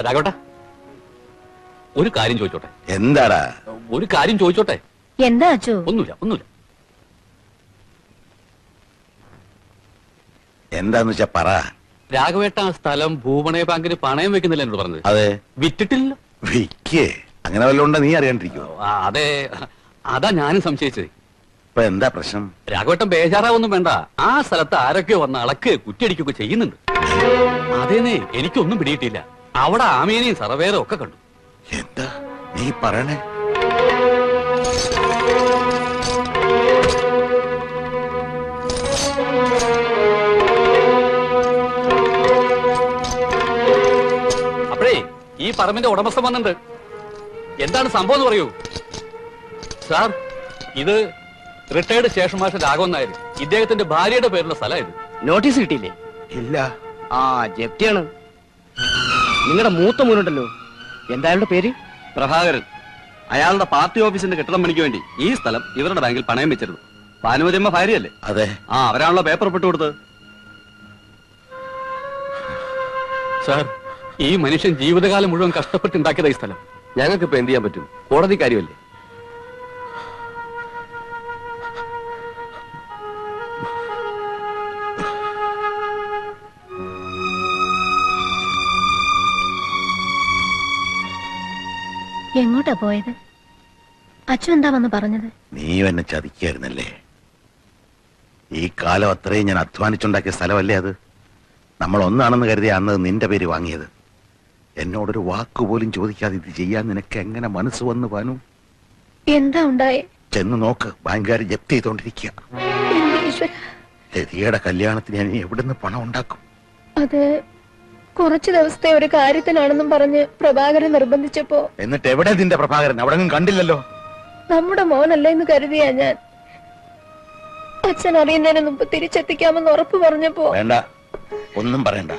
രാഘവട്ട, ഒരു കാര്യം ചോദിച്ചോട്ടെ? എന്താടാ? ഒരു കാര്യം ചോദിച്ചോട്ടെ? എന്താ അച്ചു? ഒന്നുമില്ല. എന്താന്ന് വെച്ചാ പറ. രാഘവേട്ട, ആ സ്ഥലം ഭൂപണയ ബാങ്കിന് പണയം വെക്കുന്നില്ല എന്നോട് പറഞ്ഞത്. അതെ. വിറ്റിട്ടില്ലല്ലോ. വിക്കേ? അങ്ങനെ വല്ലതുകൊണ്ട് നീ അറിയാണ്ടിരിക്കുവോ? അതെ, അതാ ഞാനും സംശയിച്ചത്. ഇപ്പൊ എന്താ പ്രശ്നം? രാഘവേട്ടൻ ബേജാറാവൊന്നും വേണ്ട. ആ സ്ഥലത്ത് ആരൊക്കെയോ വന്ന് അളക്ക് കുറ്റിയടിക്കുകയൊക്കെ ചെയ്യുന്നുണ്ട്. അതേനെ, എനിക്കൊന്നും പിടിയിട്ടില്ല. അവിടെ ആമീനെയും സർവേറും ഒക്കെ കണ്ടു. എന്താ നീ പറയണേ? അപ്പോഴേ ഈ പറമ്പിന്റെ ഉടമസ്ഥൻ വന്നിട്ടുണ്ട്. എന്താണ് സംഭവം എന്ന് പറയൂ സാർ. ഇത് retired station master Raghavan Nair, ഇദ്ദേഹത്തിന്റെ ഭാര്യയുടെ പേരുള്ള സ്ഥലം. ഇത് നോട്ടീസ് കിട്ടിയില്ലേ? ഇല്ല. ജപ്തിയാണ്. നിങ്ങളുടെ മൂത്ത മോനുണ്ടല്ലോ, എന്താ അയാളുടെ പേര്? പ്രഭാകരൻ. അയാളുടെ പാർട്ടി ഓഫീസിന്റെ കെട്ടിടം പണിക്ക് വേണ്ടി ഈ സ്ഥലം ഇവരുടെ ബാങ്കിൽ പണയം വെച്ചിരുന്നു. ഭാനുമതിയമ്മ ഭാര്യയല്ലേ? അതെ. അവരാണല്ലോ പേപ്പർ ഒപ്പിട്ട് കൊടുത്തത്. സാർ, ഈ മനുഷ്യൻ ജീവിതകാലം മുഴുവൻ കഷ്ടപ്പെട്ടുണ്ടാക്കിയതാ ഈ സ്ഥലം. ഞങ്ങൾക്ക് ഇപ്പൊ എന്ത് ചെയ്യാൻ പറ്റും? കോടതി കാര്യമല്ലേ. എങ്ങോട്ടാ പോയത്? അച്ചു എന്താ വന്ന് പറഞ്ഞത്? നീ എന്നെ ചതിക്കായിരുന്നല്ലേ? ഈ കാലം അത്രയും ഞാൻ അധ്വാനിച്ചുണ്ടാക്കിയ സ്ഥലമല്ലേ അത്. നമ്മൾ ഒന്നാണെന്ന് കരുതിയ അന്ന് നിന്റെ പേര് വാങ്ങിയത്. എന്നോടൊരു വാക്കുപോലും ചോദിക്കാതെ ഇത് ചെയ്യാൻ നിനക്ക് എങ്ങനെ മനസ്സ് വന്നു പാനു? എന്താ ഉണ്ടായേ? ചെന്ന് നോക്ക്, ബാങ്കുകാർ ജപ്തി ചെയ്തോണ്ടിരിക്കുക. ലതികയുടെ കല്യാണത്തിന് ഞാൻ എവിടുന്ന് പണം ഉണ്ടാക്കും? അത് കുറച്ചു ദിവസത്തെ ഒരു കാര്യത്തിനാണെന്നും പറഞ്ഞ് പ്രഭാകരൻ നിർബന്ധിച്ചപ്പോ. എന്നിട്ട് എവിടെ നിന്റെ പ്രഭാകരൻ? അവിടെ കണ്ടില്ലല്ലോ. നമ്മുടെ മോനല്ലേ എന്ന് കരുതിയാ ഞാൻ. അച്ഛൻ അറിയുന്നതിന് മുമ്പ് തിരിച്ചെത്തിക്കാമെന്ന് ഉറപ്പ് പറഞ്ഞപ്പോ. വേണ്ട, ഒന്നും പറയണ്ട.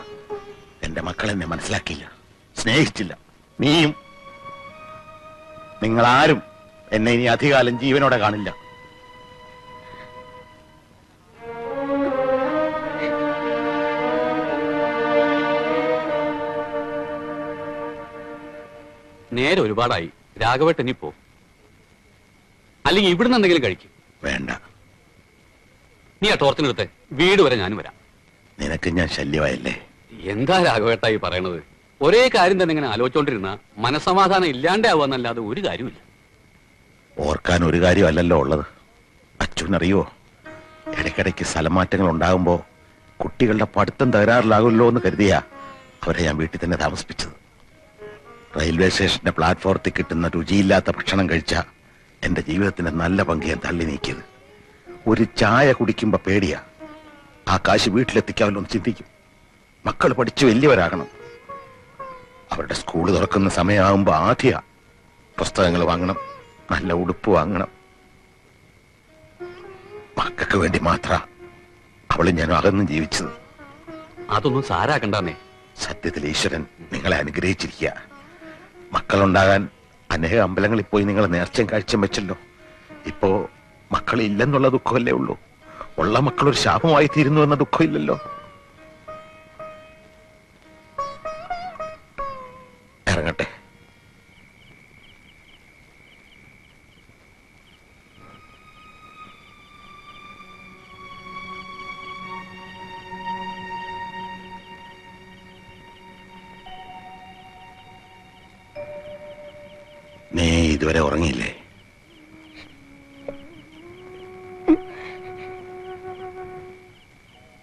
എന്റെ മക്കൾ എന്നെ മനസ്സിലാക്കിയില്ല, സ്നേഹിച്ചില്ല. നീയും. നിങ്ങളാരും എന്നെ ഇനി അധികാലം ജീവനോടെ കാണില്ല. നേരെ ഒരുപാടായി. രാഘവേട്ടൻ പോ, അല്ലെങ്കിൽ ഇവിടുന്ന് എന്തെങ്കിലും കഴിക്കും. വേണ്ട. നീ ആ ടോർച്ചിനെടുത്ത് വീട് വരെ ഞാനും വരാം. നിനക്ക് ഞാൻ ശല്യമായല്ലേ? എന്താ രാഘവേട്ടായി പറയണത്? ഒരേ കാര്യം തന്നെ ഇങ്ങനെ ആലോചിച്ചോണ്ടിരുന്ന മനസ്സമാധാനം ഇല്ലാണ്ടാവുന്നല്ലാതെ ഒരു കാര്യമില്ല. ഓർക്കാൻ ഒരു കാര്യമല്ലല്ലോ ഉള്ളത്. അച്ഛനറിയോ, ഇടയ്ക്കിടയ്ക്ക് സ്ഥലമാറ്റങ്ങൾ ഉണ്ടാകുമ്പോ കുട്ടികളുടെ പഠിത്തം തകരാറിലാകുമല്ലോ എന്ന് കരുതിയാ അവരെ ഞാൻ വീട്ടിൽ തന്നെ താമസിപ്പിച്ചത്. റെയിൽവേ സ്റ്റേഷന്റെ പ്ലാറ്റ്ഫോറത്തിൽ കിട്ടുന്ന രുചിയില്ലാത്ത ഭക്ഷണം കഴിച്ച എന്റെ ജീവിതത്തിന്റെ നല്ല പങ്ക് ഞാൻ തള്ളി നീക്കിയത്. ഒരു ചായ കുടിക്കുമ്പോ പേടിയാ. ആ കാശ് വീട്ടിലെത്തിക്കാമല്ലോ എന്ന് ചിന്തിക്കും. മക്കൾ പഠിച്ചു വലിയവരാകണം. അവരുടെ സ്കൂൾ തുറക്കുന്ന സമയമാകുമ്പോ ആദ്യ പുസ്തകങ്ങൾ വാങ്ങണം, നല്ല ഉടുപ്പ് വാങ്ങണം. മക്കൾക്ക് വേണ്ടി മാത്ര അവള് ഞാൻ അകന്നും ജീവിച്ചത്. അതൊന്നും സാരാക്കണ്ടെന്നേ. സത്യത്തിൽ ഈശ്വരൻ നിങ്ങളെ അനുഗ്രഹിച്ചിരിക്കുക. മക്കളുണ്ടാകാൻ അനേക അമ്പലങ്ങളിൽ പോയി നിങ്ങൾ നേർച്ചയും കാഴ്ചയും വെച്ചല്ലോ. ഇപ്പോ മക്കളില്ലെന്നുള്ള ദുഃഖമല്ലേ ഉള്ളൂ. ഉള്ള മക്കളൊരു ശാപമായി തീരുന്നു എന്ന ദുഃഖമില്ലല്ലോ. ഇറങ്ങട്ടെ. നീ ഇതുവരെ ഉറങ്ങിയില്ലേ?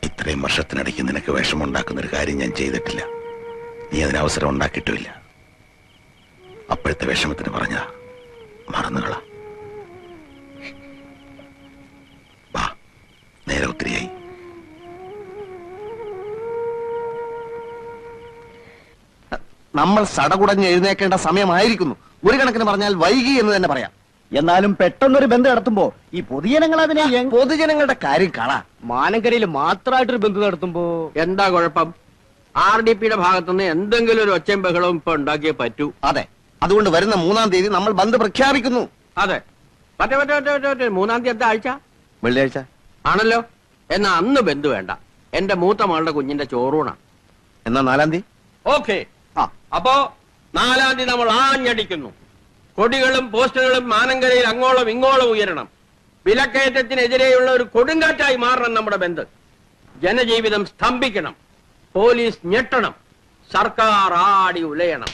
ഇത്രയും വർഷത്തിനിടയ്ക്ക് നിനക്ക് വിഷമുണ്ടാക്കുന്ന ഒരു കാര്യം ഞാൻ ചെയ്തിട്ടില്ല. നീ അതിന് അവസരം ഉണ്ടാക്കിയിട്ടുമില്ല. അപ്പോഴത്തെ വിഷമത്തിന് പറഞ്ഞ മറന്നുകള. വാ, നേരെ ഒത്തിരിയായി. നമ്മൾ സടകുടഞ്ഞ് എഴുന്നേക്കേണ്ട സമയമായിരിക്കുന്നു. ഒരു കണക്കിന് പറഞ്ഞാൽ വൈകി എന്ന് തന്നെ പറയാം. എന്നാലും പെട്ടെന്നൊരു ബന്ധം നടത്തുമ്പോ ഈ പൊതുജനങ്ങൾ അതിനെ പൊതുജനങ്ങളുടെ കാര്യം കാണാ. മാനങ്കരയിൽ മാത്രമായിട്ടൊരു ബന്ധം നടത്തുമ്പോ എന്താ കുഴപ്പം? RDPയുടെ ഭാഗത്തുനിന്ന് എന്തെങ്കിലും ഒരു ഒച്ചയും ബഹളവും ഇപ്പൊ ഉണ്ടാക്കിയേ പറ്റൂ. അതെ, അതുകൊണ്ട് വരുന്ന 3-ാം തീയതി നമ്മൾ ബന്ദ് പ്രഖ്യാപിക്കുന്നു. അതെ, മറ്റേ 3-ാം തീയതി എന്താ ആഴ്ച? വെള്ളിയാഴ്ച ആണല്ലോ. എന്നാ അന്ന് ബന്ധു വേണ്ട. എന്റെ മൂത്ത മകളുടെ കുഞ്ഞിന്റെ ചോറൂണ. എന്നാ 4-ാം തീയതി. ഓക്കെ. അപ്പോ 4-ാം തീയതി നമ്മൾ ആഞ്ഞടിക്കുന്നു. കൊടികളും പോസ്റ്ററുകളും മാനങ്കരയിൽ അങ്ങോളം ഇങ്ങോളം ഉയരണം. വിലക്കയറ്റത്തിനെതിരെയുള്ള ഒരു കൊടുങ്കാറ്റായി മാറണം നമ്മുടെ ബന്ദ്. ജനജീവിതം സ്തംഭിക്കണം, പോലീസ് ഞെട്ടണം, സർക്കാർ ആടി ഉലയണം.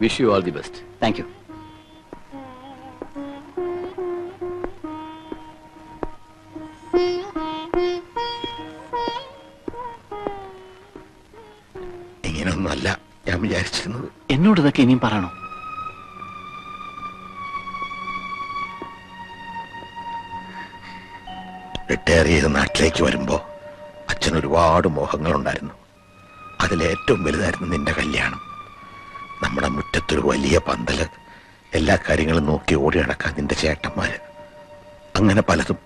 Wish you all the best. Thank you. ഇങ്ങനെയൊന്നുമല്ല ഞാൻ വിചാരിച്ചിരുന്നത്. എന്നോട് ഇതൊക്കെ ഇനിയും പറയണോ? റിട്ടയർ ചെയ്ത് നാട്ടിലേക്ക് വരുമ്പോ അച്ഛൻ ഒരുപാട് മോഹങ്ങളുണ്ടായിരുന്നു. അതിലേറ്റവും വലുതായിരുന്നു നിന്റെ കല്യാണം. നമ്മുടെ മുറ്റത്തൊരു വലിയ പന്തല്, എല്ലാ കാര്യങ്ങളും നോക്കി ഓടി നടക്കാൻ നിന്റെ ചേട്ടന്മാര്, അങ്ങനെ പലതും.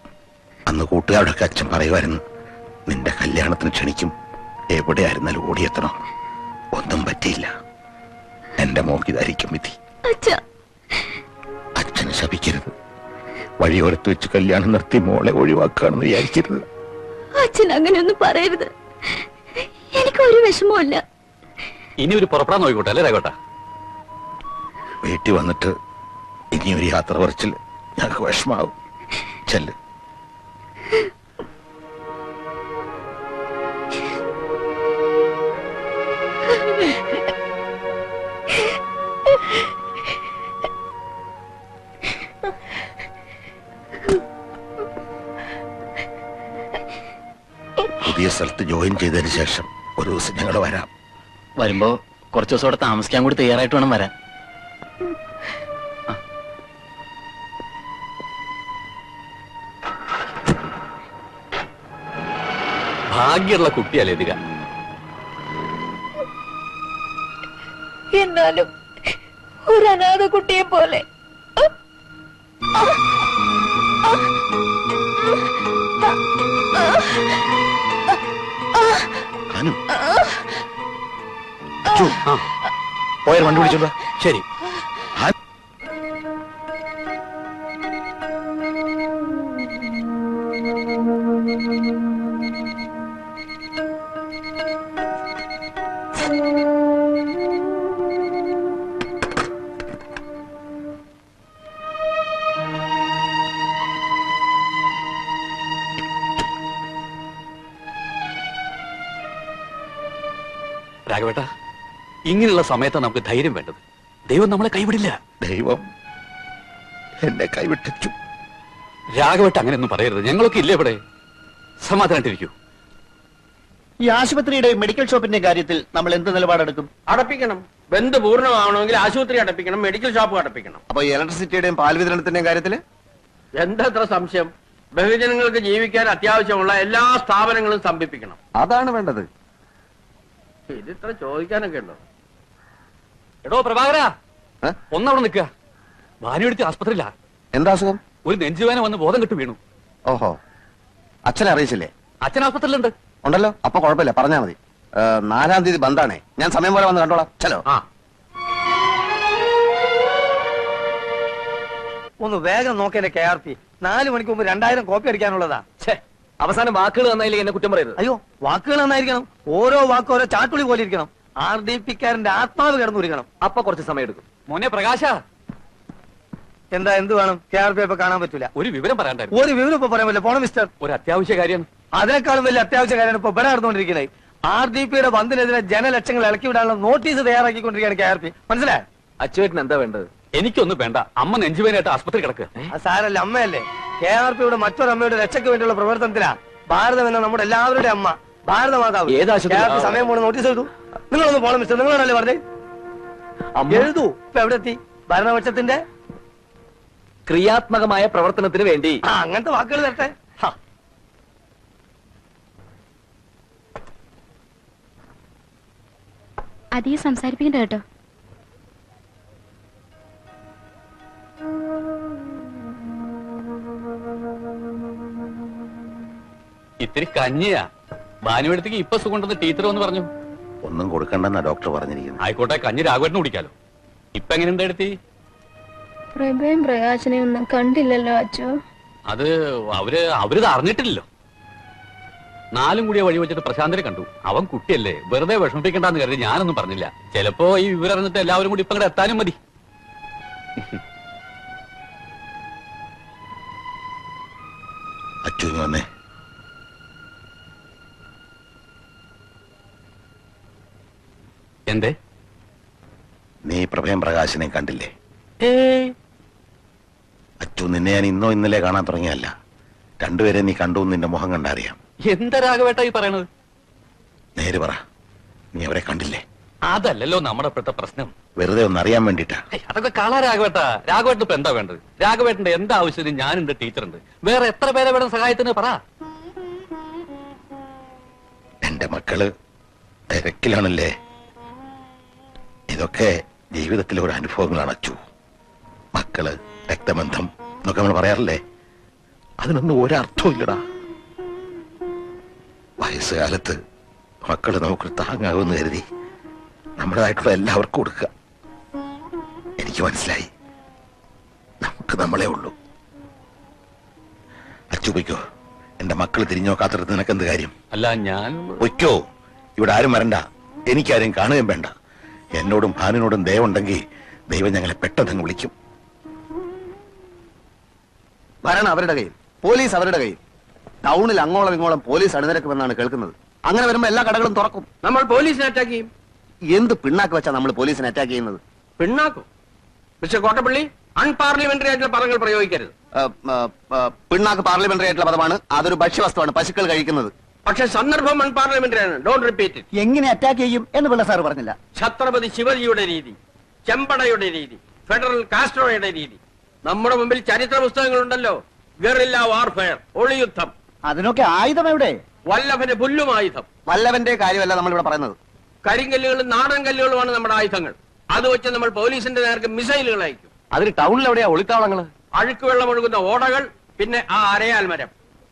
അന്ന് കൂട്ടുകാരോടൊക്കെ അച്ഛൻ പറയുമായിരുന്നു, നിന്റെ കല്യാണത്തിന് ക്ഷണിക്കും, എവിടെയായിരുന്നാലും ഓടിയെത്തണം. ഒന്നും പറ്റിയില്ല. എന്റെ മോക്കിതായിരിക്കും വിധി. അച്ഛനെ ശപിക്കരുത്. വഴിയോരത്ത് വെച്ച് കല്യാണം നിർത്തി മോളെ ഒഴിവാക്കുകയാണെന്ന് വിചാരിക്കരുത്. അച്ഛൻ അങ്ങനെയൊന്നും പറയരുത്. എനിക്കൊരു വിഷമമില്ല. ഇനി ഒരു പുറപ്പെടാൻ നോക്കിക്കോട്ടെ അല്ലേ രാഘവട്ട? വീട്ടിൽ വന്നിട്ട് ഇനിയൊരു യാത്ര പറച്ചിൽ ഞങ്ങൾക്ക് വിഷമാവും. ചെല്ല്. പുതിയ സ്ഥലത്ത് ജോയിൻ ചെയ്തതിന് ശേഷം ഒരു ദിവസം ഞങ്ങൾ വരാം. വരുമ്പോ കുറച്ചു ദിവസം അവിടെ താമസിക്കാൻ കൂടി തയ്യാറായിട്ട് വേണം വരാൻ. ഭാഗ്യമുള്ള കുട്ടിയല്ലേ ഇതിക. എന്നാലും ഒരു അനാഥ കുട്ടിയെ പോലെ. പോയാൽ വണ്ടി വിളിച്ചോണ്ടോ? ശരി. രാഘവേട്ട, ഇങ്ങനെയുള്ള സമയത്താണ് നമുക്ക് ധൈര്യം വേണ്ടത്. ദൈവം നമ്മളെ കൈവിടില്ല. ദൈവം എന്നെ കൈവിട്ടു. രാഘവേട്ട അങ്ങനെയൊന്നും പറയരുത്. ഞങ്ങളൊക്കെ ഇല്ലേ ഇവിടെ. സമാധാനായിട്ടിരിക്കൂ. ഈ ആശുപത്രിയുടെ മെഡിക്കൽ ഷോപ്പിന്റെ കാര്യത്തിൽ നമ്മൾ എന്ത് നിലപാടെടുക്കും? അടപ്പിക്കണം. ബന്ദ് പൂർണ്ണമാവണമെങ്കിൽ ആശുപത്രി അടപ്പിക്കണം, മെഡിക്കൽ ഷോപ്പ് അടപ്പിക്കണം. അപ്പൊ ഇലക്ട്രിസിറ്റിയുടെയും പാൽ വിതരണത്തിന്റെയും കാര്യത്തില് എന്തത്ര സംശയം? ബഹുജനങ്ങൾക്ക് ജീവിക്കാൻ അത്യാവശ്യമുള്ള എല്ലാ സ്ഥാപനങ്ങളും സ്തംഭിപ്പിക്കണം. അതാണ് വേണ്ടത്. ഇതിത്ര ചോദിക്കാനൊക്കെ ഉണ്ടോ? എടോ പ്രഭാകര, ഒന്നവിടെ നിൽക്കുക. ഭാനുവെടുത്ത് ആസ്പത്രിയില്ല. എന്താ അസുഖം? ഒരു നെഞ്ചുവേന വന്ന് ബോധം കെട്ടു വീണു. ഓഹോ, അച്ഛനെ അറിയിച്ചില്ലേ? അച്ഛൻ ആസ്പത്രിയിലുണ്ട്. ഉണ്ടല്ലോ, അപ്പൊ കുഴപ്പമില്ല, പറഞ്ഞാ മതി. 4-ാം തീയതി ബന്ധാണേ. ഞാൻ സമയം പോലെ വന്ന് കണ്ടോളാം. ചലോ. ഒന്ന് വേഗം നോക്കേണ്ട KRP. 4 മണിക്ക് മുമ്പ് 2000 കോപ്പി അടിക്കാനുള്ളതാ. അവസാനം വാക്കുകൾ നന്നായില്ലെങ്കിൽ എന്നെ കുറ്റം പറയരുത്. അയ്യോ, വാക്കുകൾ നന്നായിരിക്കണം. ഓരോ വാക്കും ഓരോ ചാട്ടുളി പോലെ ഇരിക്കണം. RDPക്കാരന്റെ ആത്മാവ് കിടന്നുരിക്കണം. അപ്പൊ കുറച്ച് സമയം എടുക്കും. മോനെ പ്രകാശ, എന്താ, എന്ത് വേണം? KRP ഇപ്പൊ കാണാൻ പറ്റൂല. ഒരു വിവരം പറയാണ്ടായിരുന്നു. ഒരു വിവരം ഇപ്പൊ പറയാൻ പറ്റില്ല. പോണം മിസ്റ്റർ. ഒരു അത്യാവശ്യ കാര്യം. അതിനേക്കാളും വലിയ അത്യാവശ്യ കാര്യമാണ് ഇപ്പൊ ഇവിടെ നടന്നുകൊണ്ടിരിക്കുന്നത്. RDPയുടെ ബന്ധിനെതിരെ ജനലക്ഷങ്ങൾ ഇളക്കി വിടാനുള്ള നോട്ടീസ് തയ്യാറാക്കിക്കൊണ്ടിരിക്കുകയാണ് KRP. മനസ്സിലായി? അച്ചുവേട്ടൻ എന്താ വേണ്ടത്? എനിക്കൊന്നും വേണ്ട. അമ്മ നെഞ്ചുവേനായിട്ട് ആസ്പത്രി കിടക്കുക. സാരല്ല, അമ്മയല്ലേ. KRPയുടെ മറ്റൊരമ്മയുടെ രക്ഷയ്ക്ക് വേണ്ടിയുള്ള പ്രവർത്തനത്തിലാ. ഭാരതം എന്ന നമ്മുടെ എല്ലാവരുടെയും അമ്മ, ഭാരതമാതാവ്. KRP സമയം കൊണ്ട് നോട്ടീസ് എഴുതൂ. നിങ്ങളൊന്ന് പോണം മിസ്റ്റർ. നിങ്ങളാണല്ലേ പറഞ്ഞേ? എഴുതൂ. ഇപ്പൊ എവിടെ എത്തി? ഭരണപക്ഷത്തിന്റെ ക്രിയാത്മകമായ പ്രവർത്തനത്തിന് വേണ്ടി. അങ്ങനത്തെ വാക്കുകൾ തരട്ടെ. അധികം സംസാരിപ്പിക്കണ്ട കേട്ടോ. ഇത്തിരി കഞ്ഞിയാ. ഭാനുവെടുത്തേക്ക് ഇപ്പൊ സുഖമുണ്ടെന്ന് ടീച്ചർ വന്ന് പറഞ്ഞു. ഒന്നും കൊടുക്കണ്ടെന്നാ ഡോക്ടർ പറഞ്ഞിരിക്കുന്നത്. ആയിക്കോട്ടെ, കഞ്ഞി രാഘവേട്ടന് കുടിക്കാലോ. ഇപ്പൊ എങ്ങനെയുണ്ട് എടുത്തി? പ്രഭയും പ്രകാശനെയും ഒന്നും കണ്ടില്ലല്ലോ അച്ചു. അത് അവരിത് അറിഞ്ഞിട്ടില്ലല്ലോ. 4 കൂടിയ വഴി വെച്ചിട്ട് പ്രശാന്തനെ കണ്ടു. അവൻ കുട്ടിയല്ലേ, വെറുതെ വിഷമിപ്പിക്കണ്ടെന്ന് കരുതി ഞാനൊന്നും പറഞ്ഞില്ല. ചിലപ്പോ ഈ വിവരം അറിഞ്ഞിട്ട് എല്ലാവരും കൂടി ഇപ്പൊ എത്താനും മതി. അച്ചു വന്നേ. എന്തേ? നീ പ്രഭയം പ്രകാശനെ കണ്ടില്ലേ? അച്ചു, നിന്നെ ഞാൻ ഇന്നോ ഇന്നലെ കാണാൻ തുടങ്ങിയല്ല. രണ്ടുപേരെ നീ കണ്ടു, നിന്റെ മുഖം കണ്ടറിയാം. എന്താ രാഘവേട്ട ഈ പറയണത്? നേര് പറ, നീ അവരെ കണ്ടില്ലേ? അതല്ലല്ലോ നമ്മുടെ ഇപ്പോഴത്തെ പ്രശ്നം. വെറുതെ ഒന്ന് അറിയാൻ വേണ്ടിട്ടാ. അതൊക്കെ കളാ രാഘവേട്ട. രാഘവേട്ടൻ ഇപ്പൊ എന്താ വേണ്ടത്? രാഘവേട്ടന്റെ എന്താ ആവശ്യത്തിന് ഞാനുണ്ട്, ടീച്ചറുണ്ട്. വേറെ എത്ര പേരെ വേണം സഹായത്തിന് പറ. എന്റെ മക്കള് തിരക്കിലാണല്ലേ. ഇതൊക്കെ ജീവിതത്തിലെ ഒരു അനുഭവങ്ങളാണ് അച്ചു. മക്കള്, രക്തബന്ധം എന്നൊക്കെ നമ്മൾ പറയാറില്ലേ, അതിനൊന്നും ഒരർത്ഥവും ഇല്ലടാ. വയസ്സുകാലത്ത് മക്കള് നമുക്ക് താങ്ങാകുമെന്ന് കരുതി നമ്മുടേതായിട്ടുള്ള എല്ലാവർക്കും കൊടുക്കുക. എനിക്ക് മനസ്സിലായി, നമുക്ക് നമ്മളെ ഉള്ളൂ. അച്ചു പൊയ്ക്കോ. എന്റെ മക്കള് തിരിഞ്ഞു നോക്കാത്തടത്ത് നിനക്ക് എന്ത് കാര്യം? അല്ല, ഞാൻ പൊയ്ക്കോ. ഇവിടെ ആരും വരണ്ട, എനിക്കാരും കാണുകയും വേണ്ട. എന്നോടും ഭാനുവിനോടും ദയവുണ്ടെങ്കിൽ ദൈവം ഞങ്ങളെ പെട്ടെന്ന് വിളിക്കും. ഭരണം അവരുടെ കയ്യിൽ, പോലീസ് അവരുടെ കയ്യിൽ. ടൗണിൽ അങ്ങോളം ഇങ്ങോളം പോലീസ് അണിനിരക്കുമെന്നാണ് കേൾക്കുന്നത്. അങ്ങനെ വരുമ്പോ എല്ലാ കടകളും തുറക്കും. നമ്മൾ പോലീസിനെ അറ്റാക്ക് ചെയ്യും. എന്ത് പിണ്ണാക്ക് വെച്ചാ നമ്മൾ പോലീസിനെ അറ്റാക്ക് ചെയ്യുന്നത്? പിണ്ണാക്കും? മിസ്റ്റർ കോട്ടപ്പള്ളി, അൺപാർലമെന്ററി ആയിട്ടുള്ള പദങ്ങൾ പ്രയോഗിക്കരുത്. പിണ്ണാക്ക് പാർലമെന്ററി ആയിട്ടുള്ള പദമാണ്. അതൊരു ഭക്ഷ്യവസ്തുവാണ്, പശുക്കൾ കഴിക്കുന്നത്. പക്ഷെ സന്ദർഭം അൺപാർലമെന്ററി ആണ്. Don't repeat it. എങ്ങനെ അറ്റാക്ക് ചെയ്യും എന്ന് പിള്ള സാർ പറഞ്ഞില്ല. ഛത്രപതി ശിവജിയുടെ രീതി, ചെമ്പടയുടെ രീതി, ഫെഡറൽ കാസ്ട്രോയുടെ രീതി. നമ്മുടെ മുമ്പിൽ ചരിത്ര പുസ്തകങ്ങളുണ്ടല്ലോ. Guerrilla warfare, ഒളിയുദ്ധം. അതിനൊക്കെ ആയുധം എവിടെ? വല്ലഭന് പുല്ലും ആയുധം. വല്ലവന്റെ കാര്യമല്ല നമ്മൾ ഇവിടെ പറയുന്നത്. കരിങ്കല്ലുകളും നാടൻ കല്ലുകളുമാണ് നമ്മുടെ ആയുധങ്ങൾ. അത് വെച്ച് നമ്മൾ പോലീസിന്റെ നേർക്ക് മിസൈലുകൾ അയക്കും. അതിന് ടൗണിൽ എവിടെയാ ഒളിത്താവളങ്ങള്? അഴുക്ക് വെള്ളം ഒഴുകുന്ന ഓടകൾ, പിന്നെ ആ അരയാൽ മരം.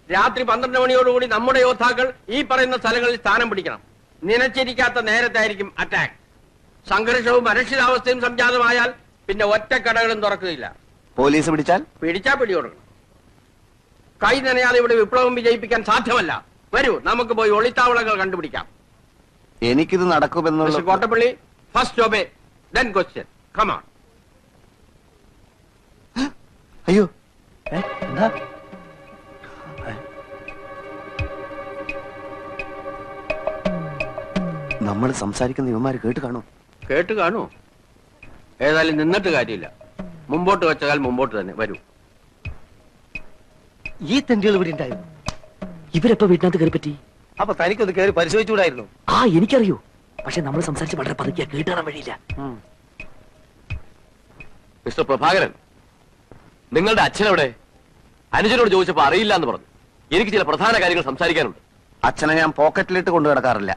രാത്രി 12 മണിയോടുകൂടി നമ്മുടെ യോദ്ധാക്കൾ ഈ പറയുന്ന സ്ഥലങ്ങളിൽ സ്ഥാനം പിടിക്കണം. നനച്ചിരിക്കാത്ത നേരത്തായിരിക്കും അറ്റാക്ക്. സംഘർഷവും അരക്ഷിതാവസ്ഥയും സംജാതമായാൽ പിന്നെ ഒറ്റ കടകളും തുറക്കുകയില്ല. പോലീസ് പിടിച്ചാൽ പിടികൊടുക്കണം. കൈ നനയാതെ ഇവിടെ വിപ്ലവം വിജയിപ്പിക്കാൻ സാധ്യമല്ല. വരൂ, നമുക്ക് പോയി ഒളിത്താവളങ്ങൾ കണ്ടുപിടിക്കാം. എനിക്കിത് നടക്കുമെന്നുള്ള Kottappally, first obey then question. Come on. അയ്യോ, എന്താ? നമ്മൾ സംസാരിക്കുന്ന ഇവന്മാര് കേട്ട് കാണൂ. കേട്ട് കാണൂ. ഏതായാലും നിന്നിട്ട് കാര്യമില്ല. മുമ്പോട്ട് വെച്ചാൽ മുമ്പോട്ട് തന്നെ. വരൂ. ഈ തെണ്ടുകൾ ഇവിടെ ഉണ്ടായിരുന്നു. ഇവരെപ്പോ വീട്ടിനകത്ത് കയറി പറ്റി? അപ്പൊ തനിക്കൊന്ന് കയറി പരിശോധിച്ചുകൂടായിരുന്നു? ആ, എനിക്കറിയൂ. പക്ഷെ നമ്മൾ സംസാരിച്ച് വളരെ പതുക്കിയാ, കേട്ടാൻ വഴിയില്ല. മിസ്റ്റർ പ്രഭാകരൻ, നിങ്ങളുടെ അച്ഛനെവിടെ? അനുജനോട് ചോദിച്ചപ്പോ അറിയില്ല എന്ന് പറഞ്ഞു. എനിക്ക് ചില പ്രധാന കാര്യങ്ങൾ സംസാരിക്കാനുണ്ട്. അച്ഛനെ ഞാൻ പോക്കറ്റിലിട്ട് കൊണ്ടു കിടക്കാറില്ല.